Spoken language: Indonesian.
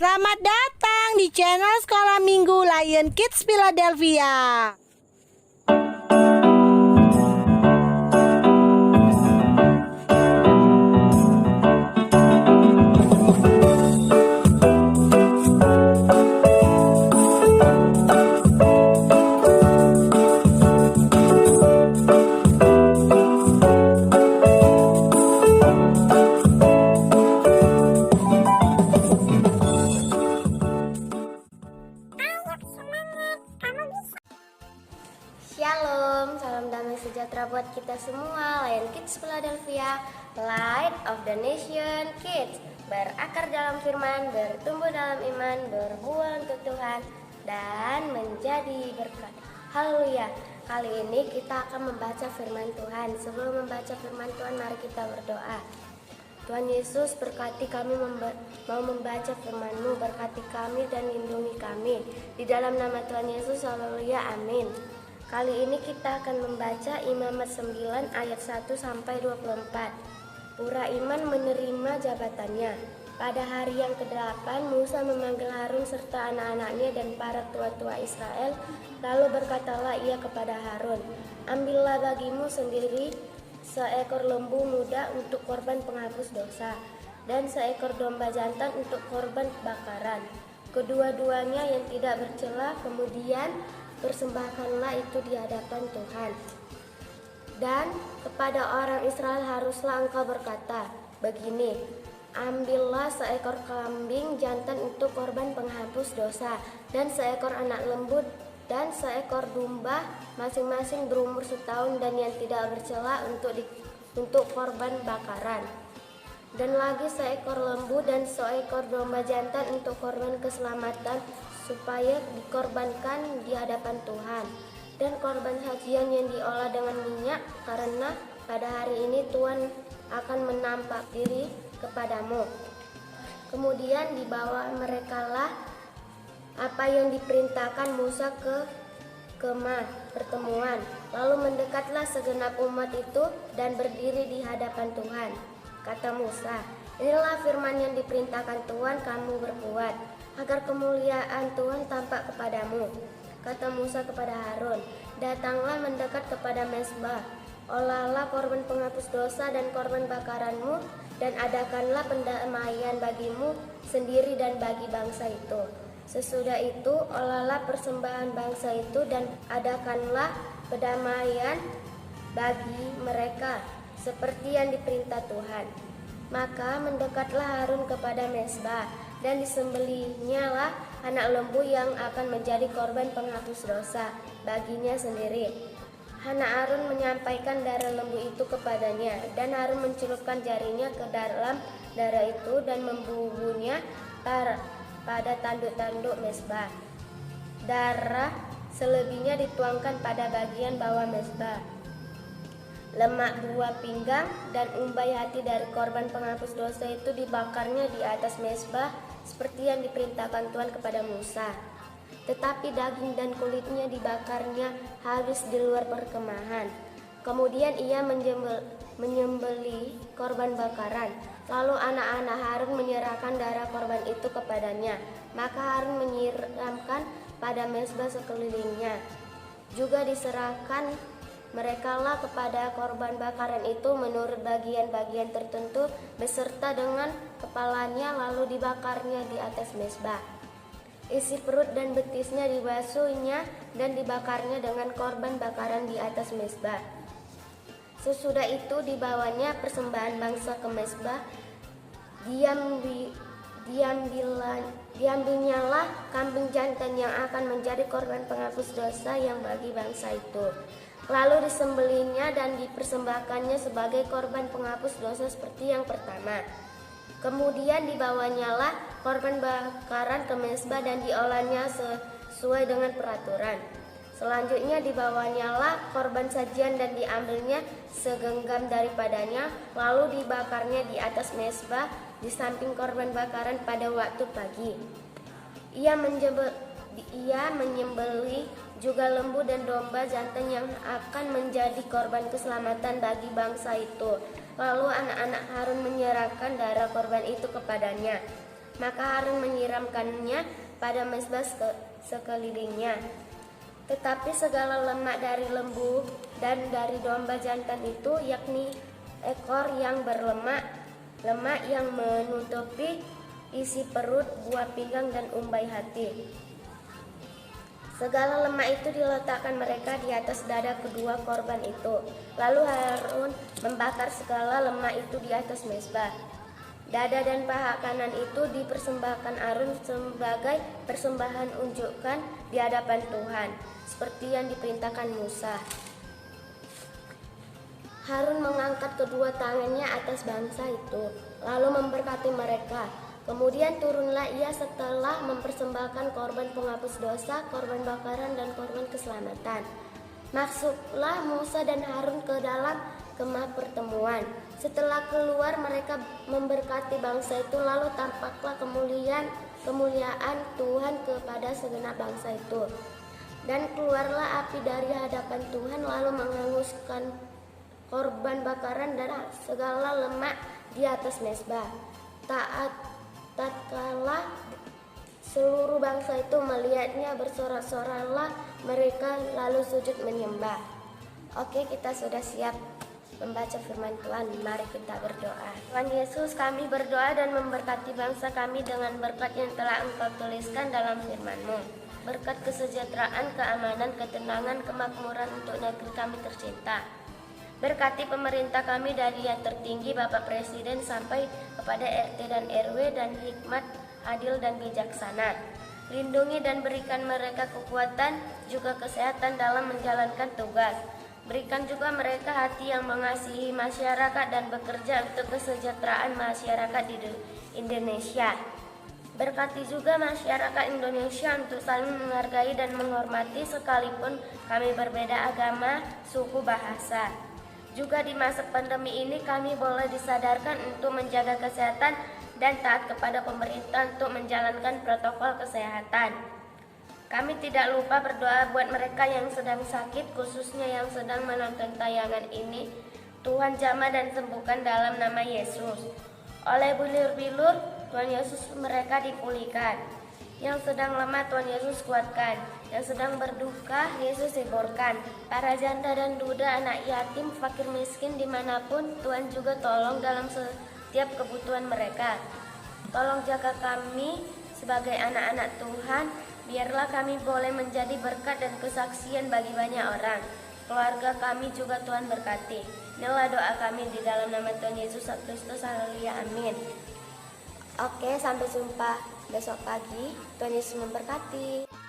Selamat datang di channel Sekolah Minggu Lion Kids Philadelphia. Shalom, salam damai sejahtera buat kita semua. Lion Kids Philadelphia, Light of the Nation Kids, berakar dalam firman, bertumbuh dalam iman, berbuah untuk Tuhan, dan menjadi berkat. Haleluya. Kali ini kita akan membaca firman Tuhan. Sebelum membaca firman Tuhan, mari kita berdoa. Tuhan Yesus, berkati kami mau membaca firman-Mu, berkati kami dan lindungi kami. Di dalam nama Tuhan Yesus, haleluya, amin. Kali ini kita akan membaca Imamat 9 ayat 1 sampai 24. Pura Iman menerima jabatannya. Pada hari yang ke-8, Musa memanggil Harun serta anak-anaknya dan para tua-tua Israel. Lalu berkatalah ia kepada Harun, "Ambillah bagimu sendiri seekor lembu muda untuk korban penghapus dosa, dan seekor domba jantan untuk korban bakaran. Kedua-duanya yang tidak bercela, kemudian persembahkanlah itu di hadapan Tuhan. Dan kepada orang Israel haruslah engkau berkata begini, ambillah seekor kambing jantan untuk korban penghapus dosa, dan seekor anak lembu dan seekor domba masing-masing berumur setahun dan yang tidak bercela untuk korban bakaran. Dan lagi seekor lembu dan seekor domba jantan untuk korban keselamatan, supaya dikorbankan di hadapan Tuhan. Dan korban sajian yang diolah dengan minyak, karena pada hari ini Tuhan akan menampak diri kepadamu." Kemudian dibawa merekalah apa yang diperintahkan Musa ke kemah pertemuan. Lalu mendekatlah segenap umat itu dan berdiri di hadapan Tuhan. Kata Musa, "Inilah firman yang diperintahkan Tuhan, kamu berbuat, agar kemuliaan Tuhan tampak kepadamu." Kata Musa kepada Harun, "Datanglah mendekat kepada mezbah, olahlah korban penghapus dosa dan korban bakaranmu, dan adakanlah pendamaian bagimu sendiri dan bagi bangsa itu. Sesudah itu, olahlah persembahan bangsa itu dan adakanlah pendamaian bagi mereka, seperti yang diperintah Tuhan." Maka mendekatlah Harun kepada mezbah, dan disembelihnya lah anak lembu yang akan menjadi korban penghapus dosa baginya sendiri. Anak Harun menyampaikan darah lembu itu kepadanya, dan Harun mencelupkan jarinya ke dalam darah itu dan membubuhnya pada tanduk-tanduk mezbah. Darah selebihnya dituangkan pada bagian bawah mezbah. Lemak buah pinggang dan umbai hati dari korban penghapus dosa itu dibakarnya di atas mezbah seperti yang diperintahkan Tuhan kepada Musa. Tetapi daging dan kulitnya dibakarnya habis di luar perkemahan. Kemudian ia menyembelih korban bakaran. Lalu anak-anak Harun menyerahkan darah korban itu kepadanya. Maka Harun menyiramkan pada mezbah sekelilingnya. Juga diserahkan merekalah kepada korban bakaran itu menurut bagian-bagian tertentu beserta dengan kepalanya, lalu dibakarnya di atas mezbah. Isi perut dan betisnya dibasuhnya dan dibakarnya dengan korban bakaran di atas mezbah. Sesudah itu dibawanya persembahan bangsa ke mezbah. Diambilnyalah kambing jantan yang akan menjadi korban penghapus dosa yang bagi bangsa itu. Lalu disembelihnya dan dipersembahkannya sebagai korban penghapus dosa seperti yang pertama. Kemudian dibawanyalah korban bakaran ke mezbah dan diolahnya sesuai dengan peraturan. Selanjutnya dibawanyalah korban sajian dan diambilnya segenggam daripadanya, lalu dibakarnya di atas mezbah di samping korban bakaran pada waktu pagi. Ia menyembelih juga lembu dan domba jantan yang akan menjadi korban keselamatan bagi bangsa itu. Lalu anak-anak Harun menyerahkan darah korban itu kepadanya. maka Harun menyiramkannya pada mezbah sekelilingnya. Tetapi segala lemak dari lembu dan dari domba jantan itu, yakni ekor yang berlemak, lemak yang menutupi isi perut, buah pinggang dan umbai hati. Segala lemak itu diletakkan mereka di atas dada kedua korban itu. Lalu Harun membakar segala lemak itu di atas mezbah. Dada dan paha kanan itu dipersembahkan Harun sebagai persembahan unjukan di hadapan Tuhan, seperti yang diperintahkan Musa. Harun mengangkat kedua tangannya atas bangsa itu, lalu memberkati mereka. Kemudian turunlah ia setelah mempersembahkan korban penghapus dosa, korban bakaran, dan korban keselamatan. Masuklah Musa dan Harun ke dalam kemah pertemuan. Setelah keluar, mereka memberkati bangsa itu, lalu tampaklah kemuliaan Tuhan kepada segenap bangsa itu. Dan keluarlah api dari hadapan Tuhan, lalu menghanguskan korban bakaran dan segala lemak di atas mezbah. Tatkala seluruh bangsa itu melihatnya, bersorak-soraklah mereka lalu sujud menyembah. Oke, kita sudah siap membaca firman Tuhan. Mari kita berdoa. Tuhan Yesus, kami berdoa dan memberkati bangsa kami dengan berkat yang telah Engkau tuliskan dalam firman-Mu. Berkat kesejahteraan, keamanan, ketenangan, kemakmuran untuk negeri kami tercinta. Berkati pemerintah kami dari yang tertinggi Bapak Presiden sampai kepada RT dan RW, dan hikmat, adil dan bijaksana. Lindungi dan berikan mereka kekuatan juga kesehatan dalam menjalankan tugas. Berikan juga mereka hati yang mengasihi masyarakat dan bekerja untuk kesejahteraan masyarakat di Indonesia. Berkati juga masyarakat Indonesia untuk saling menghargai dan menghormati sekalipun kami berbeda agama, suku, bahasa. Juga di masa pandemi ini kami boleh disadarkan untuk menjaga kesehatan dan taat kepada pemerintah untuk menjalankan protokol kesehatan. Kami tidak lupa berdoa buat mereka yang sedang sakit, khususnya yang sedang menonton tayangan ini. Tuhan jamah dan sembuhkan dalam nama Yesus. Oleh bilur-bilur, Tuhan Yesus mereka dipulihkan. Yang sedang lemah, Tuhan Yesus kuatkan. Yang sedang berduka, Yesus hiburkan. Para janda dan duda, anak yatim, fakir miskin dimanapun, Tuhan juga tolong dalam setiap kebutuhan mereka. Tolong jaga kami sebagai anak-anak Tuhan. Biarlah kami boleh menjadi berkat dan kesaksian bagi banyak orang. Keluarga kami juga Tuhan berkati. Inilah doa kami di dalam nama Tuhan Yesus Kristus. Haleluya, amin. Oke, sampai jumpa besok pagi. Tuhan Yesus memberkati.